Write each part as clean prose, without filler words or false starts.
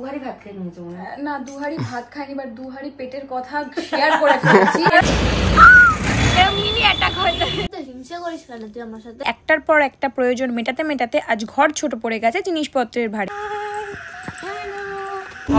দুহারি ভাত খেয়ে নিয়েছো না, দুহারি ভাত খাইনি, বাট দুহারি পেটের কথা শেয়ার করে ফেলেছি। একটার পর একটা প্রয়োজন মেটাতে মেটাতে আজ ঘর ছোট পড়ে গেছে জিনিসপত্রের ভারী।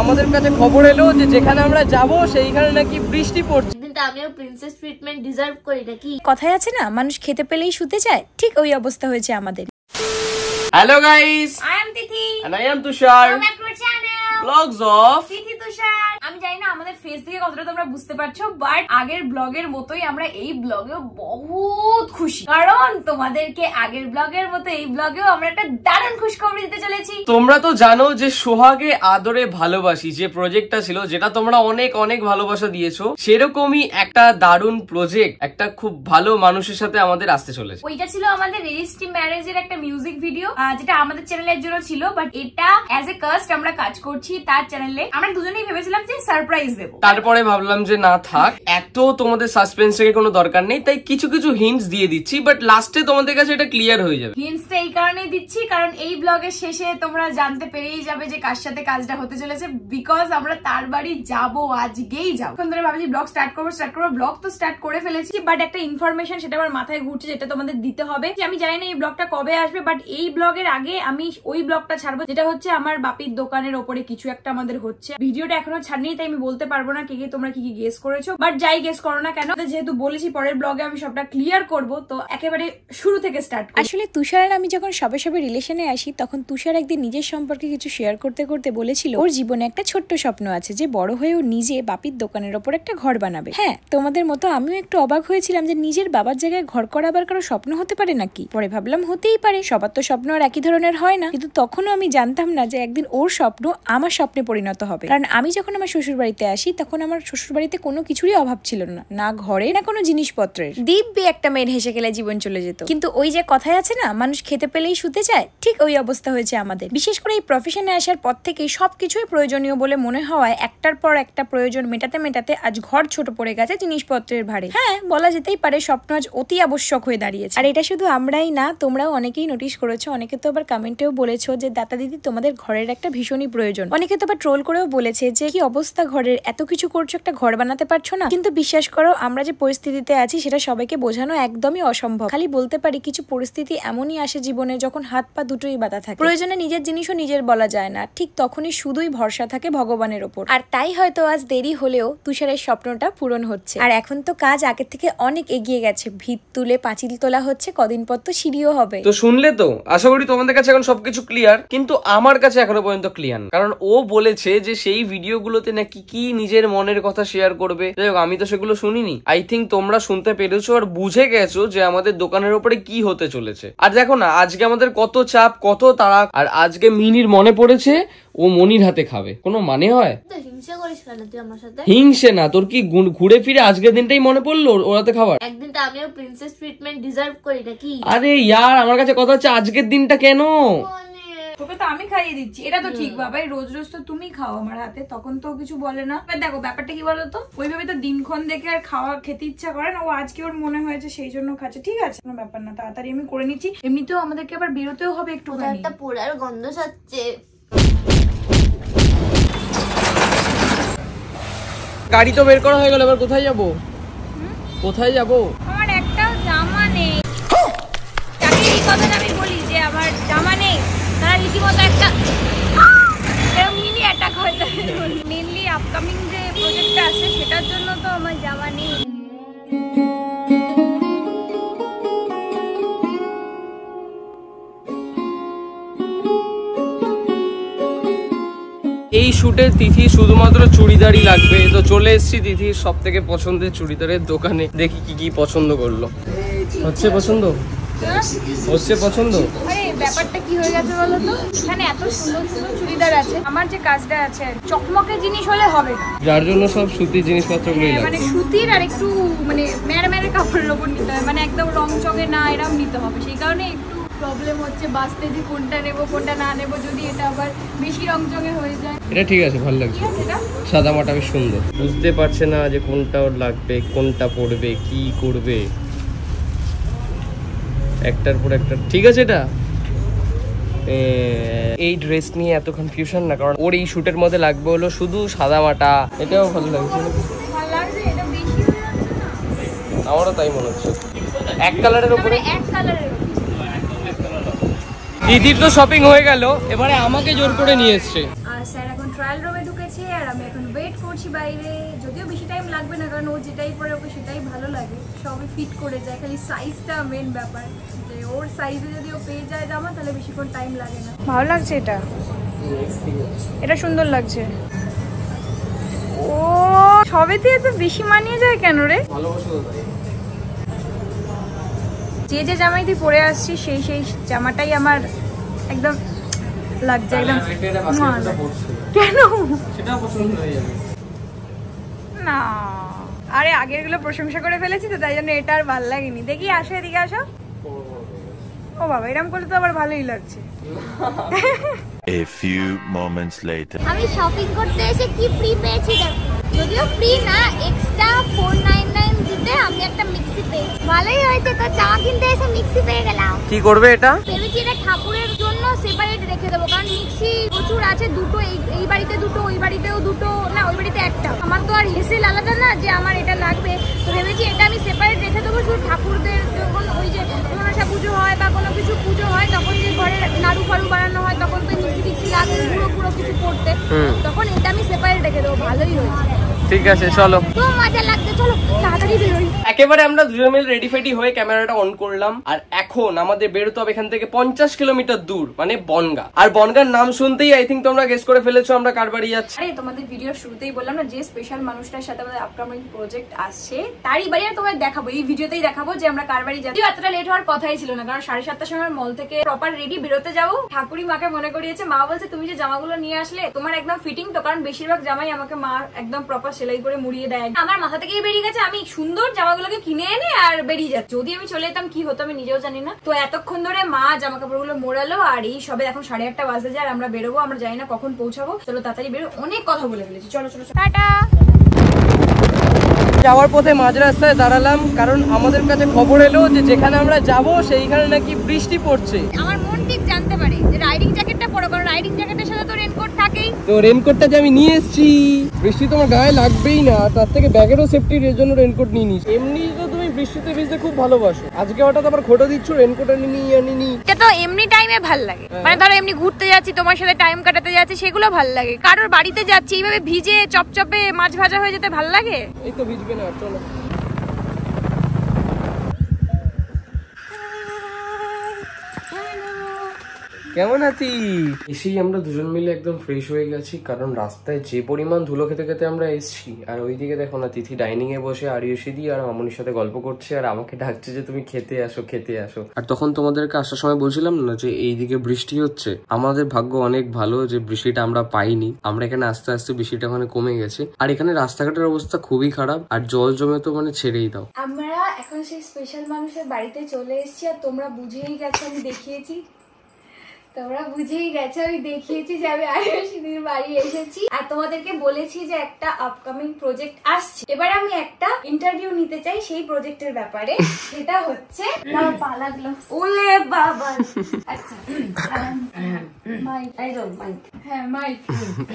আমাদের কাছে খবর এলো যে যেখানে আমরা যাব সেইখানে নাকি বৃষ্টি পড়ছে। কিন্তু আমিও প্রিন্সেস ট্রিটমেন্ট ডিজার্ভ করি নাকি? কথায় আছে না, মানুষ খেতে পেলেই শুতে চায়, ঠিক ওই অবস্থা হয়েছে আমাদের। Hello guys, I am Tithi and I am Tushar. Welcome back to our channel Vlogs of Tithi Tushar. আমি জানি না আমাদের ফেস থেকে কতটা তোমরা বুঝতে পারছো, বাট আগের ব্লগের মতোই আমরা এই ব্লগেও বহুত খুশি, কারণ তোমাদেরকে আগের ব্লগের মতো এই ব্লগেও আমরা একটা দারুণ খুশখবরি দিতে চলেছি। তোমরা তো জানো যে সোহাগে আদরে ভালোবাসি যে প্রজেক্টটা ছিল, যেটা তোমরা অনেক অনেক ভালোবাসা দিয়েছো, সেরকমই একটা দারুণ প্রজেক্ট একটা খুব ভালো মানুষের সাথে আমাদের আসতে চলেছে। ওইটা ছিল আমাদের রেজিস্ট্রি ম্যারেজের একটা মিউজিক ভিডিও, যেটা আমাদের চ্যানেলের জন্য ছিল, বাট এটা অ্যাজ এ কাস্ট আমরা কাজ করছি তার চ্যানেলে। আমরা দুজনেই ভেবেছিলাম যে সারপ্রাইজ দেবো, তারপরে ভাবলাম যে না থাক, এত তোমাদের সাসপেন্সের কোনো দরকার নেই, তাই কিছু কিছু হিন্টস দিয়ে দিচ্ছি, বাট লাস্টে তোমাদের কাছে এটা ক্লিয়ার হয়ে যাবে। হিন্টসটা এই কারণেই দিচ্ছি কারণ এই ব্লগের শেষে তোমরা জানতে পেরেই যাবে যে কার সাথে কাজটা হতে চলেছে, বিকজ আমরা তার বাড়ি যাবো, আজকেই যাবো। এখন ধরে ভাবছি ব্লগ স্টার্ট করবো, ব্লগ তো স্টার্ট করে ফেলেছি, বাট একটা ইনফরমেশন সেটা আমার মাথায় ঘুরছে, যেটা তোমাদের দিতে হবে। আমি জানি না এই ব্লগটা কবে আসবে, বাট এই ব্লগের আগে আমি ওই ব্লগটা ছাড়বো যেটা হচ্ছে আমার বাপির দোকানের ওপরে কিছু একটা আমাদের হচ্ছে। ভিডিওটা এখনো ছাড়নি, তাই আমি বলতে পারবো না কে কে তোমরা কি কি গেস করেছো, বাট যাই গেস করো না কেন, যেহেতু বলেছি পরের ব্লগে আমি সবটা ক্লিয়ার করবো, তো একেবারে শুরু থেকে স্টার্ট। আসলে তুষার আর আমি যখন সবে সবে রিলেশনে আসি, তখন তুষার একদিন নিজের সম্পর্কে কিছু শেয়ার করতে করতে বলেছিল ওর জীবনে একটা ছোট্ট স্বপ্ন আছে যে বড় হয়েও নিজে বাপির দোকানের ওপর একটা ঘর বানাবে। হ্যাঁ, তোমাদের মতো আমিও একটু অবাক হয়েছিলাম যে নিজের বাবার জায়গায় ঘর করা আবার কারো স্বপ্ন হতে পারে নাকি। পরে ভাবলাম হতেই পারে, সবার তো স্বপ্ন আর একই ধরনের হয় না, কিন্তু তখনও আমি জানতাম না যে একদিন ওর স্বপ্ন আমার স্বপ্নে পরিণত হবে। কারণ আমি যখন আমার শ্বশুর বাড়িতে আসি, তখন আমার শ্বশুর বাড়িতে কোনো কিছুরই অভাব ছিল না, না ঘরে না কোনো জিনিসপত্রের। দিব্যি একটা মেয়ের হেসে গেলে জীবন চলে যেত। কিন্তু ওই যে কথায় আছে না, মানুষ খেতে পেলেই শুতে চায়, ঠিক ওই অবস্থা হয়েছে আমাদের। বিশেষ করে এই প্রফেশনে আসার পর থেকেই সবকিছুই প্রয়োজনীয় বলে মনে হওয়ায় একটার পর একটা প্রয়োজন মেটাতে মেটাতে আজ ঘর ছোট পড়ে গেছে জিনিসপত্রের ভারে। হ্যাঁ, বলা যেতেই পারে স্বপ্ন আজ অতি আবশ্যক হয়ে দাঁড়িয়েছে। আর এটা শুধু আমরাই না, তোমরাও অনেকেই নোটিস করেছো, অনেকে তো আবার কমেন্টেও বলেছো যে দাতা দিদি তোমাদের ঘরের একটা ভীষণই প্রয়োজন। অনেকে তো আবার ট্রোল করেও বলেছে যে কি অবস্থা ঘরের, এত কিছু করছো একটা ঘর বানাতে পারছো না। কিন্তু বিশ্বাস করো, আমরা যে পরিস্থিতিতে আছি সেটা সবাইকে বোঝানো একদমই অসম্ভব। খালি বলতে পারি কিছু পরিস্থিতি এমনই আসে জীবনে যখন হাত পা দুটোই বাঁধা থাকে, প্রয়োজনে নিজের জিনিসও নিজের বলা যায় না, ঠিক তখনই শুধুই ভরসা থাকে ভগবানের ওপর। আর তাই হয়তো আজ দেরি হলেও তুষারের স্বপ্নটা পূরণ হচ্ছে। আর এখন তো কাজ আগের থেকে অনেক এগিয়ে গেছে, ভিত তুলে পাঁচিল তোলা হচ্ছে, কদিন পর তো সিঁড়িও হবে। তো শুনলে তো, আশা করি তোমাদের কাছে এখন সবকিছু ক্লিয়ার, কিন্তু আমার কাছে এখনো পর্যন্ত ক্লিয়ার না, কারণ ও বলেছে যে সেই ভিডিওগুলোতে নাকি কি নিজের মনের কথা শেয়ার করবে। যাই হোক, আমি তো সেগুলো শুনিনি। আই থিঙ্ক তোমরা শুনতে পেরেছো আর বুঝে গেছো যে আমাদের দোকানের উপরে কি হতে চলেছে। আর দেখো না, আজকে আমাদের কত চাপ, কত তাড়া, আর আজকে মিনির মনে পড়েছে ও মনির হাতে খাবে। কোনো মানে হয়? হিংসা করিস কেন তুই আমার সাথে? হিংসে না, তোর কি ঘুরে ফিরে আজকের দিনটাই মনে পড়লো ওর হাতে খাবার? একদিন তো আমিও প্রিন্সেস ট্রিটমেন্ট ডিজার্ভ করি নাকি? আরে ইয়ার, আমার কাছে কথা হচ্ছে আজকের দিনটা কেন? তোকে তো আমি খাইয়ে দিচ্ছি, এটা তো ঠিক বাবা, রোজ রোজ তো তুমি খাও আমার হাতে, তখন তো কিছু বলে না। দেখো ব্যাপারটা কি বলতো, ওইভাবে তো দিনক্ষণ দেখে আর খাওয়া খেতে ইচ্ছা করে না, ও আজকে ওর মনে হয়েছে সেই জন্য খাচ্ছে, ঠিক আছে, কোনো ব্যাপার না, তাড়াতাড়ি আমি করে নিচ্ছি। এমনিতেও আমাদেরকে আবার বেরোতেও হবে একটু, একটা পোড়ার গন্ধ ছাড়ছে। গাড়ি তো বের করা হয়ে গেল, এবার কোথায় যাবো? কোথায় যাবো? আমার একটাও জামা নেই। তাকে এই কথাটা আমি বলি যে আমার জামা নেই, তারা রীতিমতো একটা মিনি অ্যাটাক হয়ে যায়। মেনলি আপকামিং যে প্রজেক্টটা আছে সেটার জন্য তো আমার জামা নেই। এই শুটে তিথি শুধুমাত্র চুড়িদারই লাগবে, তো চলে এসেছি তিথির সব থেকে পছন্দের চুড়িদারের দোকানে। দেখি কি কি পছন্দ করলো। হচ্ছে পছন্দ? হচ্ছে পছন্দ? আরে ব্যাপারটা কি হয়ে গেছে বলো তো, এখানে এত সুন্দর সুন্দর চুড়িদার আছে, আমার যে কাজটা আছে চকমকে জিনিস হলে হবে না, যার জন্য সব সুতির জিনিসপত্রগুলোই লাগবে। মানে সুতির আর একটু মানে মেরে মেরে কাপড়ের ওপর নিতে হবে, মানে একদম রং চকে না এরকম নিতে হবে। সেই কারণে একটু প্রবলেম হচ্ছে বাঁচতে যে কোনটা নেবো কোনটা না নেবো, যদি এটা আবার বেশি রং চঙে হয়ে যায়। এটা ঠিক আছে, ভালো লাগছে, সাদা মাটা বেশ সুন্দর। বুঝতে পারছে না যে কোনটা ওর লাগবে, কোনটা পরবে, কি করবে, একটার পর একটা। ঠিক আছে, এটা এই ড্রেস নিয়ে এত কনফিউশন না, কারণ ওর এই শুটের মধ্যে লাগবে হলো শুধু সাদা মাটা। এটাও ভালো লাগছে, আমারও তাই মনে হচ্ছে। এক কালারের উপরে দিদির তো শপিং হয়ে গেল, এবারে আমাকে জোর করে নিয়ে এসছে। আর স্যার এখন ট্রায়াল রুমে ঢুকেছে আর আমি এখন ওয়েট করছি বাইরে। যদিও বেশি টাইম লাগবে না, কারণ ও যেটাই পরে ওকে সেটাই ভালো লাগে, সবই ফিট করে যায়, খালি সাইজটা মেন ব্যাপার, যে ওর সাইজে যদি ও পেয়ে যায় জামা তাহলে বেশিক্ষণ টাইম লাগে না। ভালো লাগছে এটা, এটা সুন্দর লাগছে। ও সবেতে এত বেশি মানিয়ে যায় কেন রে? যে যে জামাই তুই পরে আসছিস সেই সেই জামাটাই আমার একদম লাগছে, একদম। কেন না, আরে আগের গুলো প্রশংসা করে ফেলেছি তো, তাই জন্য এটা আর ভালো লাগেনি। দেখি আসো, এদিকে আসো। ও বাবা, এরকম করলে তো আবার ভালোই লাগছে। A few moments later. আমি শপিং করতে এসে কি ফ্রি পেয়েছি দেখো, যদিও ফ্রি না, এক্সট্রা 499 দিতে আমি একটা মিক্সি পেয়েছি। ভালোই হয়েছে, তো জামা কিনতে এসে মিক্সি পেয়ে গেলাম। কি করবে এটা? ভেবেছি এটা ঠাকুরের জন্য সেপারেট রেখে দেবো, কারণ মিক্সি প্রচুর আছে, দুটো এই বাড়িতে দুটো, ওই বাড়িতেও দুটো, না ওই বাড়িতে একটা। আমার তো আর হেসেল আলাদা না যে আমার এটা লাগবে, তো ভেবেছি এটা আমি সেপারেট রেখে দেবো। শুধু ঠাকুরদের যখন ওই যে মনসা পুজো হয় বা কোনো কিছু পুজো হয়, তখন যে ঘরে নাড়ু ফাড়ু বানানো হয়, তখন তো মিক্সি টিক্সি লাগে পুরো কিছু করতে, তখন এটা আমি সেপারেট রেখে দেবো। ভালোই হয়েছে। ঠিক আছে চলো, তো মজা লাগছে, চলো তাড়াতাড়ি বেরোই। একেবারে আমরা দুজন মিলে রেডি ফেডি হয়ে ক্যামেরাটা অন করলাম, আর এখন আমাদের বেরোতে হবে এখান থেকে 50 কিলোমিটার দূর, মানে বনগা। আর বনগার নাম শুনতেই আই থিঙ্ক তোমরা গেস করে ফেলেছো আমরা কার বাড়ি যাচ্ছি। আরে তোমাদের ভিডিওর শুরুতেই বললাম না, যে স্পেশাল মানুষটার সাথে আমাদের আপকামিং প্রজেক্ট আসছে তারই বাড়ি। আর তোমাদের দেখাবো, এই ভিডিওতেই দেখাবো যে আমরা কার বাড়ি যাচ্ছি। এতটা লেট হওয়ার কথাই ছিল না, কারণ 7:30টার সময় মল থেকে প্রপার রেডি বেরোতে যাবো। ঠাকুরি মাকে মনে করিয়েছে, মা বলছে তুমি যে জামাগুলো নিয়ে আসলে তোমার একদম ফিটিং তো, কারণ বেশিরভাগ জামাই আমাকে মা একদম প্রপার সেলাই করে মুড়িয়ে দেয়। আমার মাথা থেকেই বেরিয়ে গেছে, আমি সুন্দর জামাগুলোকে কিনে এনে আর বেরিয়ে যাচ্ছি। যদি আমি চলে যেতাম কি হতো আমি নিজেও জানি না। তো এতক্ষণ ধরে মা জামা কাপড়গুলো মোড়ালো, আর এই সবে এখন 8:30 বাজে যায়, আর আমরা বেরোবো। আমরা জানি না কখন পৌঁছাবো, চলো তাড়াতাড়ি বেরো। অনেক কথা বলে ফেলেছি, চলো চলো টাটা। যাওয়ার পথে মাঝ রাস্তায় দাঁড়ালাম, কারণ আমাদের কাছে খবর এলো যে যেখানে আমরা যাব সেইখানে নাকি বৃষ্টি পড়ছে। আমার মন ঠিক জানতে পারে যে রাইডিং জ্যাকেটটা পরো, কারণ রাইডিং জ্যাকেটের সাথে তো রেনকোট থাকেই। তো রেনকোটটা যে আমি নিয়ে এসেছি, বৃষ্টি তোমার গায়ে লাগবেই না, তার থেকে ব্যাগেরও সেফটির এর জন্য রেনকোট নিয়ে নিস। এমনি তো তুমি বৃষ্টিতে ভিজতে খুব ভালোবাসো, আজকে হঠাৎ আবার খোটা দিচ্ছ রেনকোট আনিনি। এটা তো এমনি টাইমে ভাল লাগে, মানে ধরো এমনি ঘুরতে যাচ্ছি, তোমার সাথে টাইম কাটাতে যাচ্ছি, সেগুলো ভাল লাগে। কারোর বাড়িতে যাচ্ছি এইভাবে ভিজে চপচপে মাছ ভাজা হয়ে যেতে ভাল লাগে? এই তো ভিজবে না, চলো। কেমন আছিস? এসেই আমরা দুজন মিলে একদম ফ্রেশ হয়ে গেছি, কারণ রাস্তায় যে পরিমাণ ধুলো খেতে খেতে আমরা এসেছি। আর ওইদিকে দেখো না, তিথি ডাইনিং এ বসে আরিয়সী দি আর মামুনির সাথে গল্প করছে, আর আমাকে ডাকছে যে তুমি খেতে আসো খেতে আসো। আর তখন তোমাদেরকে আসার সময় বলছিলাম না যে এইদিকে বৃষ্টি হচ্ছে। আমাদের ভাগ্য অনেক ভালো যে বৃষ্টিটা আমরা পাইনি। আমরা এখানে আস্তে আস্তে বৃষ্টিটা ওখানে কমে গেছে, আর এখানে রাস্তাঘাটের অবস্থা খুবই খারাপ, আর জল জমে তো মানে ছেড়েই দাও। আমরা এখন সেই স্পেশাল মানুষের বাড়িতে চলে এসেছি, আর তোমরা বুঝেই গেছো, আমি দেখিয়েছি যে আমি আরিয়সীদির বাড়ি এসেছি, আর তোমাদেরকে বলেছি যে একটা আপকামিং প্রজেক্ট আসছে। এবার আমি একটা ইন্টারভিউ নিতে চাই সেই প্রজেক্টের ব্যাপারে। সেটা হচ্ছে পা লাগলো, ওলে বাবা। আচ্ছা মাইক, হ্যাঁ মাইক।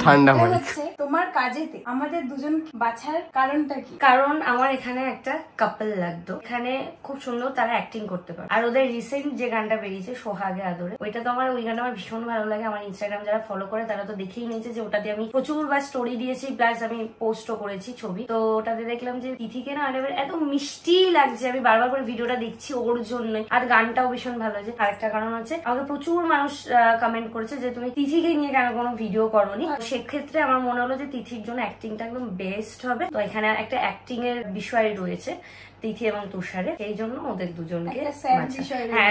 ঠান্ডা মাইক। হচ্ছে তোমার কাজেতে আমাদের দুজন বাছার কারণটা কি? কারণ আমার এখানে একটা কাপল লাগতো, এখানে খুব সুন্দর তারা অ্যাক্টিং করতে পারে। আর ওদের রিসেন্ট যে গানটা বেরিয়েছে সোহাগে আদরে, ওইটা তো আমার, ওই গানটা আমার ভীষণ ভালো লাগে। আমার ইনস্টাগ্রাম যারা ফলো করে তারা তো দেখেই নিয়েছে যে ওটাতে আমি প্রচুরবার স্টোরি দিয়েছি, প্লাস আমি পোস্টও করেছি ছবি। তো ওটাতে দেখলাম যে তিথিকে না এত মিষ্টি লাগছে, আমি বারবার করে ভিডিওটা দেখছি ওর জন্যই। আর গানটাও ভীষণ ভালো হয়েছে। আরেকটা কারণ হচ্ছে আমাকে প্রচুর মানুষ কমেন্ট করেছে যে তুমি তিথিকে নিয়ে কেন কোনো ভিডিও করোনি। সেক্ষেত্রে আমার মনে হলো যে তিথির জন্য অ্যাক্টিংটা একদম বেস্ট হবে। তো এখানে একটা অ্যাক্টিং এর বিষয় রয়েছে তিথি এবং তুষারে, সেই জন্য ওদের দুজনকে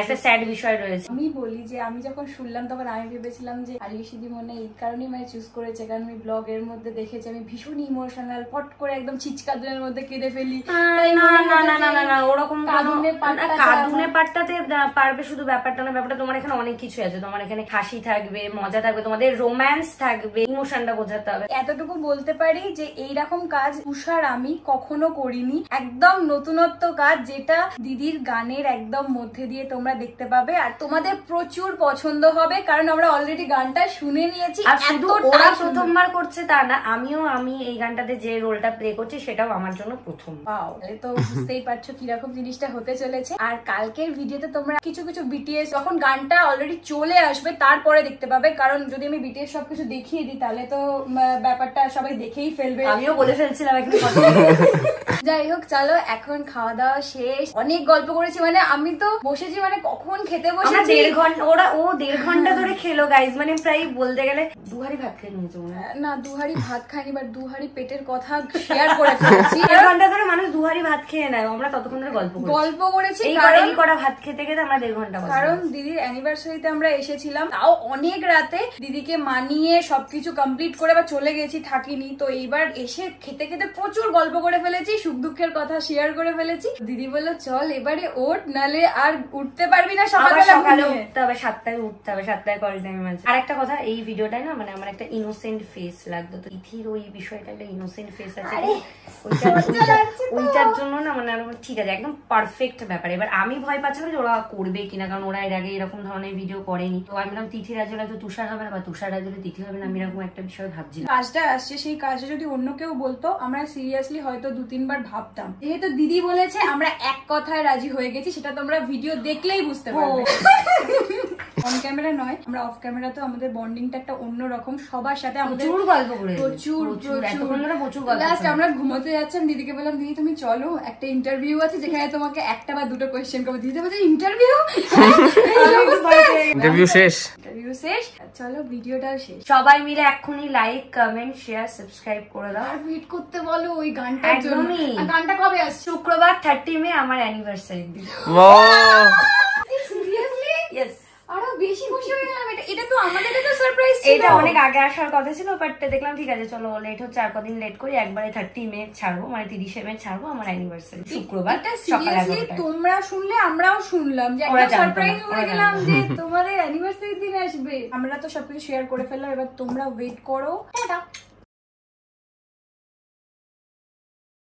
একটা স্যাড বিষয় রয়েছে। আমি বলি যে আমি যখন শুনলাম তখন আমি ভেবেছিলাম যে আরিয়সীদি মনে এই কারণেই মানে চুজ করেছে, কারণ আমি ব্লগের মধ্যে দেখেছি আমি ভীষণ ইমোশনাল, পট করে একদম চিচকাদুনের মধ্যে কেঁদে ফেলি। না ওরকম কাঁদুনে পাটটাতে পারবে শুধু ব্যাপারটা না, ব্যাপারটা তোমার এখানে অনেক কিছু আছে। তোমার এখানে হাসি থাকবে, মজা থাকবে, তোমাদের রোম্যান্স থাকবে, ইমোশনটা বোঝাতে হবে। এতটুকু বলতে পারি যে এইরকম কাজ তুষার আমি কখনো করিনি, একদম নতুন নতুনত্ব কাজ, যেটা দিদির গানের একদম মধ্যে দিয়ে তোমরা দেখতে পাবে আর তোমাদের প্রচুর পছন্দ হবে, কারণ আমরা অলরেডি গানটা শুনে নিয়েছি। আর শুধু ওরা প্রথমবার করছে তা না, আমি এই গানটাতে যে রোলটা প্লে করছি সেটাও আমার জন্য প্রথম। পাও তো বুঝতেই পারছো কিরকম জিনিসটা হতে চলেছে। আর কালকের ভিডিওতে তোমরা কিছু কিছু বিটিএস যখন গানটা অলরেডি চলে আসবে তারপরে দেখতে পাবে, কারণ যদি আমি বিটিএস সবকিছু দেখিয়ে দিই তাহলে তো ব্যাপারটা সবাই দেখেই ফেলবে। আমিও বলে ফেলছিলাম একটু। যাই হোক, চলো এখন খাওয়া দাওয়া শেষ, অনেক গল্প করেছি, মানে আমি তো বসেছি মানে কখন খেতে বসেছি 1.5 ঘন্টা, ও 1.5 ঘন্টা ধরে খেলো গাইজ, মানে প্রায় বলতে গেলে 2 হাঁড়ি ভাত খেয়ে নিয়েছে মনে হয়। না 2 হাঁড়ি ভাত খাইনি, বাট 2 হাঁড়ি পেটের কথা শেয়ার করে ফেলেছি। 1.5 ঘন্টা ধরে মানুষ 2 হাঁড়ি ভাত খেয়ে নেয়, আমরা ততক্ষণ ধরে গল্প করেছি। এই কটা ভাত খেতে খেতে আমরা 1.5 ঘন্টা, কারণ দিদির অ্যানিভার্সারিতে আমরা এসেছিলাম, তাও অনেক রাতে, দিদিকে মানিয়ে সবকিছু কমপ্লিট করে বা চলে গেছি, থাকিনি। তো এইবার এসে খেতে খেতে প্রচুর গল্প করে ফেলেছি, সুখ দুঃখের কথা শেয়ার করে ফেলেছি। দিদি বললো চল এবারে ওঠ, নালে আর উঠতে পারবি না, সকালে উঠতে হবে, 7টায় উঠতে হবে, 7টায় কল টাইম আছে। আর একটা কথা, এই ভিডিওটাই না মানে আমার একটা ইনোসেন্ট ফেস লাগতো, তো ইথির ওই বিষয়টা একটা ইনোসেন্ট ফেস আছে, ওইটার জন্য না মানে ঠিক আছে, একদম পারফেক্ট ব্যাপার। এবার আমি ভয় পাচ্ছিলাম যে ওরা করবে কিনা, কারণ ওরা এর আগে এরকম ধরনের ভিডিও করেনি। তো আমি বললাম তিথি রাজলে তো তুষার হবে না, বা তুষার রাজলে তিথি হবে না, আমি এরকম একটা বিষয় ভাবছিলাম। কাজটা আসছে, সেই কাজটা যদি অন্য কেউ বলতো আমরা সিরিয়াসলি হয়তো 2-3 বার ভাবতাম। যেহেতু দিদি বলেছে আমরা এক কথায় রাজি হয়ে গেছি, সেটা তোমরা ভিডিও দেখলেই বুঝতে পারবে। অন ক্যামেরা নয়, আমরা অফ ক্যামেরা তো আমাদের বন্ডিংটা একটা অন্যরকম, সবার সাথে আমাদের প্রচুর গল্প করে, প্রচুর লাস্ট আমরা ঘুমোতে যাচ্ছিলাম, দিদিকে বললাম দিদি তুমি চলো একটা ইন্টারভিউ আছে যেখানে তোমাকে 1টা বা 2টো কোয়েশ্চেন করবো। দিদি বলছে ইন্টারভিউ শেষ, চলো ভিডিওটাও শেষ। সবাই মিলে এক্ষুনি লাইক কমেন্ট শেয়ার সাবস্ক্রাইব করে দাও, আর ওয়েট করতে বলো ওই গানটার জন্য। গানটা কবে আসছে? শুক্রবার 30 মে আমার অ্যানিভার্সারি দিন। সিরিয়াসলি? ইয়েস। আরো বেশি খুশি হয়ে গেলাম, এটা তো আমাদের তো সারপ্রাইজ ছিল। এটা অনেক আগে আসার কথা ছিল, বাট দেখলাম ঠিক আছে চলো লেট হচ্ছে, আর কদিন লেট করি, একবারে 30 মে ছাড়বো, মানে 30 মে ছাড়বো আমার অ্যানিভার্সারি শুক্রবার। সিরিয়াসলি তোমরা শুনলে আমরাও শুনলাম, যে একটা সারপ্রাইজ হয়ে গেলাম যে তোমাদের অ্যানিভার্সারি দিন আসবে। আমরা তো সবকিছু শেয়ার করে ফেললাম, এবার তোমরা ওয়েট করো। টাটা।